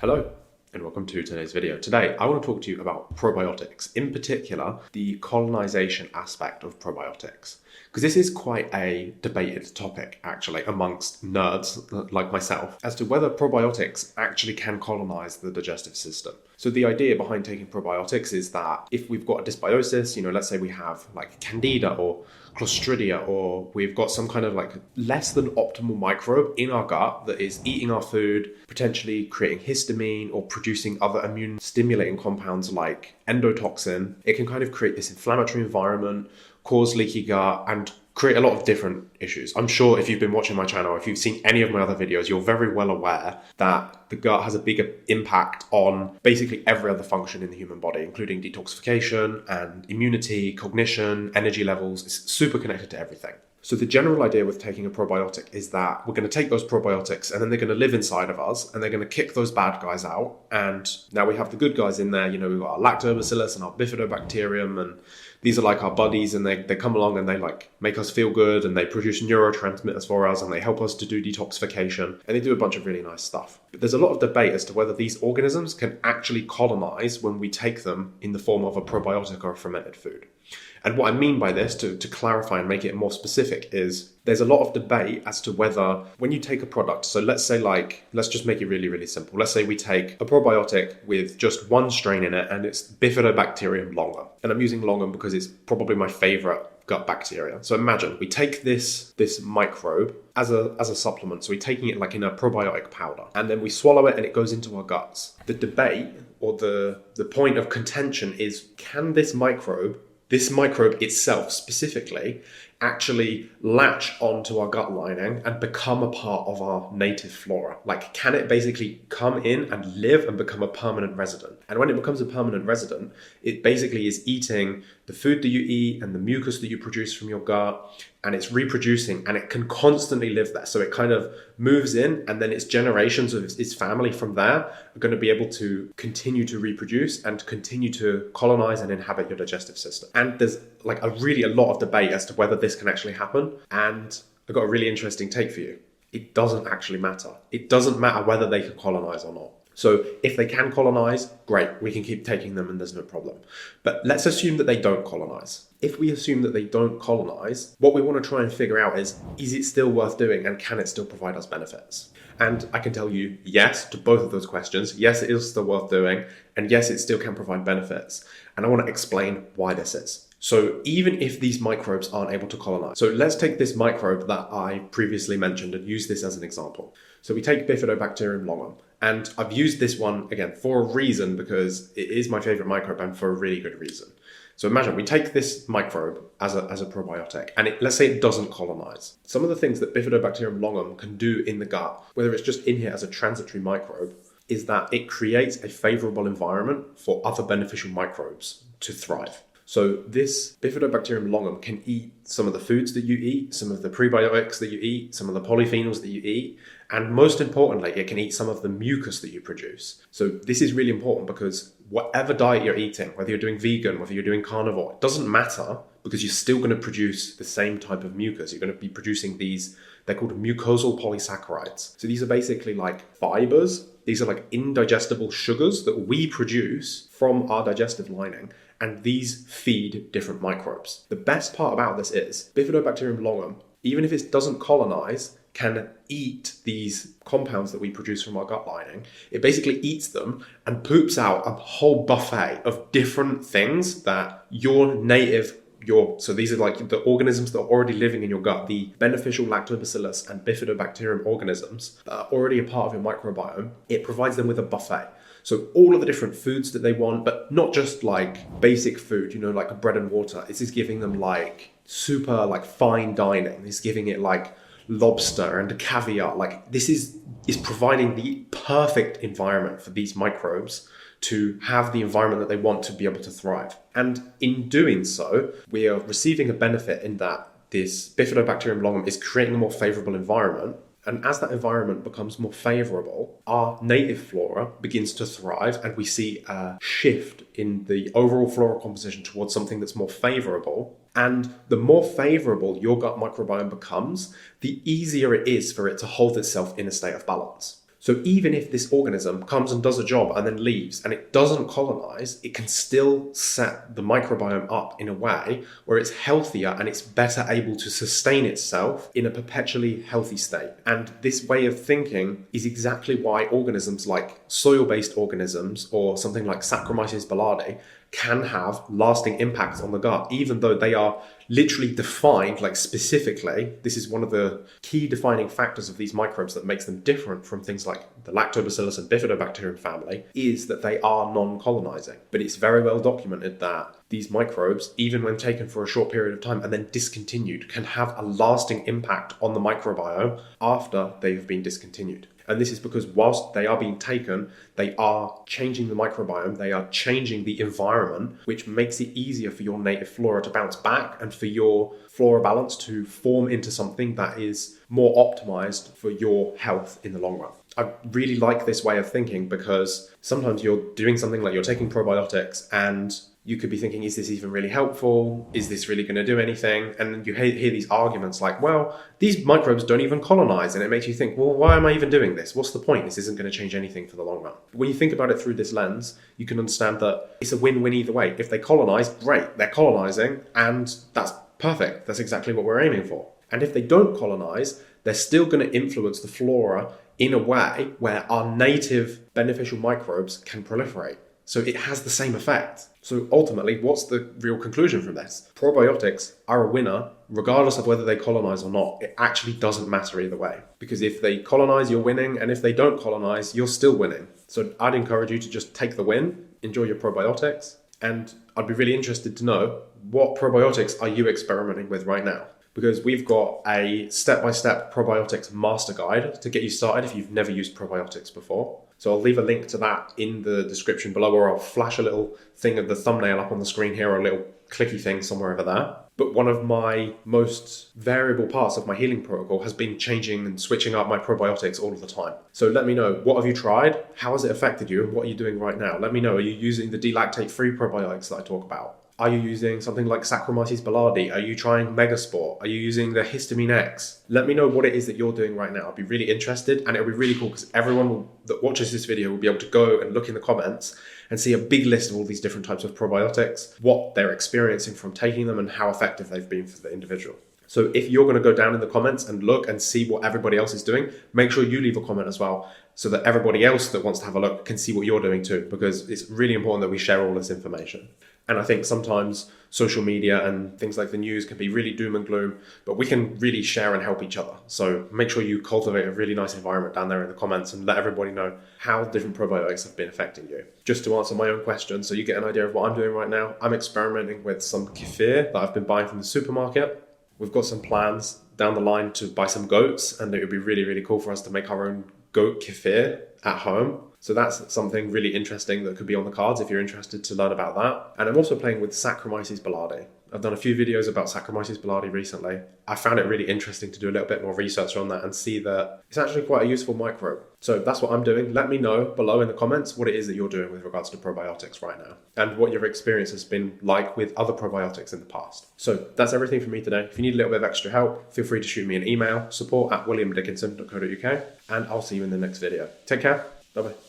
Hello and welcome to today's video. Today I want to talk to you about probiotics, in particular the colonization aspect of probiotics, because this is quite a debated topic actually amongst nerds like myself as to whether probiotics actually can colonize the digestive system. So the idea behind taking probiotics is that if we've got a dysbiosis, let's say we have like candida or clostridia, or we've got some kind of like less than optimal microbe in our gut that is eating our food, potentially creating histamine or producing other immune stimulating compounds like endotoxin, it can kind of create this inflammatory environment, cause leaky gut, and create a lot of different issues. I'm sure if you've been watching my channel, if you've seen any of my other videos, you're very well aware that the gut has a bigger impact on basically every other function in the human body, including detoxification and immunity, cognition, energy levels. It's super connected to everything. So the general idea with taking a probiotic is that we're going to take those probiotics and then they're going to live inside of us and they're going to kick those bad guys out. And now we have the good guys in there. We've got our lactobacillus and our Bifidobacterium, and these are like our buddies, and they come along and they like make us feel good, and they produce neurotransmitters for us, and they help us to do detoxification, and they do a bunch of really nice stuff. But there's a lot of debate as to whether these organisms can actually colonize when we take them in the form of a probiotic or a fermented food. And what I mean by this, to clarify and make it more specific, is there's a lot of debate as to whether when you take a product, so let's say let's just make it really, really simple. Let's say we take a probiotic with just one strain in it and it's Bifidobacterium longum. And I'm using longum because it's probably my favorite gut bacteria. So imagine we take this microbe as a supplement. So we're taking it like in a probiotic powder, and then we swallow it and it goes into our guts. The debate or the point of contention is, can this microbe itself specifically actually latch onto our gut lining and become a part of our native flora? Like, can it basically come in and live and become a permanent resident? And when it becomes a permanent resident, it basically is eating the food that you eat and the mucus that you produce from your gut, and it's reproducing, and it can constantly live there. So it kind of moves in, and then its generations of its family from there are going to be able to continue to reproduce and continue to colonize and inhabit your digestive system. And there's like a lot of debate as to whether this can actually happen. And I've got a really interesting take for you. It doesn't actually matter. It doesn't matter whether they can colonize or not. So if they can colonize, great, we can keep taking them and there's no problem. But let's assume that they don't colonize. If we assume that they don't colonize, what we want to try and figure out is it still worth doing, and can it still provide us benefits? And I can tell you yes to both of those questions. Yes, it is still worth doing, and yes, it still can provide benefits. And I want to explain why this is. So even if these microbes aren't able to colonize, so let's take this microbe that I previously mentioned and use this as an example. So we take Bifidobacterium longum, and I've used this one again for a reason, because it is my favorite microbe and for a really good reason. So imagine we take this microbe as a probiotic, and let's say it doesn't colonize. Some of the things that Bifidobacterium longum can do in the gut, whether it's just in here as a transitory microbe, is that it creates a favorable environment for other beneficial microbes to thrive. So this Bifidobacterium longum can eat some of the foods that you eat, some of the prebiotics that you eat, some of the polyphenols that you eat, and most importantly, it can eat some of the mucus that you produce. So this is really important, because whatever diet you're eating, whether you're doing vegan, whether you're doing carnivore, it doesn't matter, because you're still going to produce the same type of mucus. You're going to be producing these, they're called mucosal polysaccharides. So these are basically like fibers. These are like indigestible sugars that we produce from our digestive lining, and these feed different microbes. The best part about this is Bifidobacterium longum, even if it doesn't colonize, can eat these compounds that we produce from our gut lining. It basically eats them and poops out a whole buffet of different things that so these are like the organisms that are already living in your gut, the beneficial lactobacillus and Bifidobacterium organisms that are already a part of your microbiome. It provides them with a buffet. So all of the different foods that they want, but not just like basic food, like bread and water. This is giving them like super like fine dining. It's giving it like lobster and caviar. Like this is providing the perfect environment for these microbes to have the environment that they want to be able to thrive. And in doing so, we are receiving a benefit in that this Bifidobacterium longum is creating a more favorable environment. And as that environment becomes more favorable, our native flora begins to thrive, and we see a shift in the overall flora composition towards something that's more favorable. And the more favorable your gut microbiome becomes, the easier it is for it to hold itself in a state of balance. So even if this organism comes and does a job and then leaves and it doesn't colonize, it can still set the microbiome up in a way where it's healthier and it's better able to sustain itself in a perpetually healthy state. And this way of thinking is exactly why organisms like soil-based organisms or something like Saccharomyces boulardii can have lasting impacts on the gut, even though they are literally defined, like specifically. This is one of the key defining factors of these microbes that makes them different from things like the Lactobacillus and Bifidobacterium family, is that they are non-colonizing. But it's very well documented that these microbes, even when taken for a short period of time and then discontinued, can have a lasting impact on the microbiome after they've been discontinued. And this is because whilst they are being taken, they are changing the microbiome, they are changing the environment, which makes it easier for your native flora to bounce back and for your flora balance to form into something that is more optimized for your health in the long run. I really like this way of thinking because sometimes you're doing something like you're taking probiotics and you could be thinking, is this even really helpful? Is this really going to do anything? And then you hear these arguments like, well, these microbes don't even colonize. And it makes you think, well, why am I even doing this? What's the point? This isn't going to change anything for the long run. When you think about it through this lens, you can understand that it's a win-win either way. If they colonize, great, they're colonizing, and that's perfect. That's exactly what we're aiming for. And if they don't colonize, they're still going to influence the flora in a way where our native beneficial microbes can proliferate. So it has the same effect. So ultimately, what's the real conclusion from this? Probiotics are a winner, regardless of whether they colonize or not. It actually doesn't matter either way. Because if they colonize, you're winning. And if they don't colonize, you're still winning. So I'd encourage you to just take the win, enjoy your probiotics. And I'd be really interested to know, what probiotics are you experimenting with right now? Because we've got a step-by-step probiotics master guide to get you started if you've never used probiotics before. So I'll leave a link to that in the description below, or I'll flash a little thing of the thumbnail up on the screen here, or a little clicky thing somewhere over there. But one of my most variable parts of my healing protocol has been changing and switching up my probiotics all of the time. So let me know, what have you tried? How has it affected you? And what are you doing right now? Let me know, are you using the D-Lactate free probiotics that I talk about? Are you using something like Saccharomyces boulardii? Are you trying Megaspore? Are you using the HistamineX? Let me know what it is that you're doing right now. I'd be really interested, and it'll be really cool because everyone that watches this video will be able to go and look in the comments and see a big list of all these different types of probiotics, what they're experiencing from taking them and how effective they've been for the individual. So if you're going to go down in the comments and look and see what everybody else is doing, make sure you leave a comment as well so that everybody else that wants to have a look can see what you're doing too, because it's really important that we share all this information. And I think sometimes social media and things like the news can be really doom and gloom, but we can really share and help each other. So make sure you cultivate a really nice environment down there in the comments and let everybody know how different probiotics have been affecting you. Just to answer my own question, so you get an idea of what I'm doing right now, I'm experimenting with some kefir that I've been buying from the supermarket. We've got some plans down the line to buy some goats, and it would be really, really cool for us to make our own goat kefir at home. So that's something really interesting that could be on the cards if you're interested to learn about that. And I'm also playing with Saccharomyces boulardii. I've done a few videos about Saccharomyces boulardii recently. I found it really interesting to do a little bit more research on that and see that it's actually quite a useful microbe. So that's what I'm doing. Let me know below in the comments what it is that you're doing with regards to probiotics right now and what your experience has been like with other probiotics in the past. So that's everything from me today. If you need a little bit of extra help, feel free to shoot me an email, support@williamdickinson.co.uk, and I'll see you in the next video. Take care. Bye-bye.